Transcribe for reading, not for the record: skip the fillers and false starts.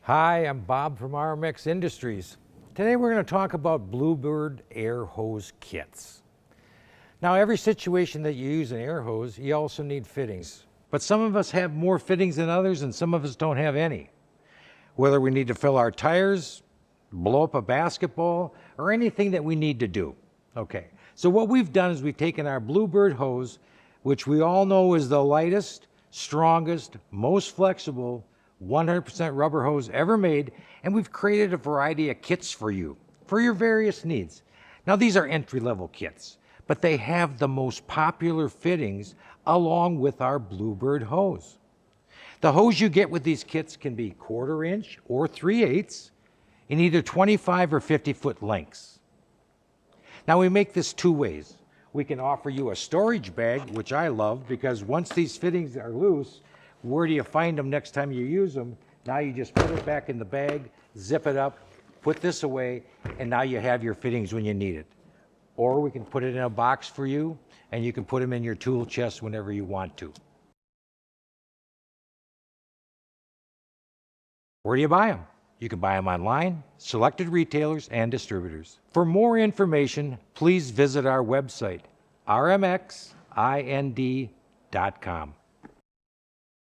Hi, I'm Bob from RMX Industries. Today we're going to talk about Bluebird air hose kits. Now, every situation that you use an air hose, you also need fittings. But some of us have more fittings than others and some of us don't have any. Whether we need to fill our tires, blow up a basketball, or anything that we need to do. Okay, so what we've done is we've taken our Bluebird hose, which we all know is the lightest, strongest, most flexible, 100% rubber hose ever made, and we've created a variety of kits for you, for your various needs. Now, these are entry-level kits, but they have the most popular fittings along with our Bluebird hose. The hose you get with these kits can be 1/4 inch or 3/8 in either 25 or 50 foot lengths. Now, we make this two ways. We can offer you a storage bag, which I love, because once these fittings are loose, where do you find them next time you use them? Now you just put it back in the bag, zip it up, put this away, and now you have your fittings when you need it. Or we can put it in a box for you, and you can put them in your tool chest whenever you want to. Where do you buy them? You can buy them online, selected retailers and distributors. For more information, please visit our website, rmxind.com.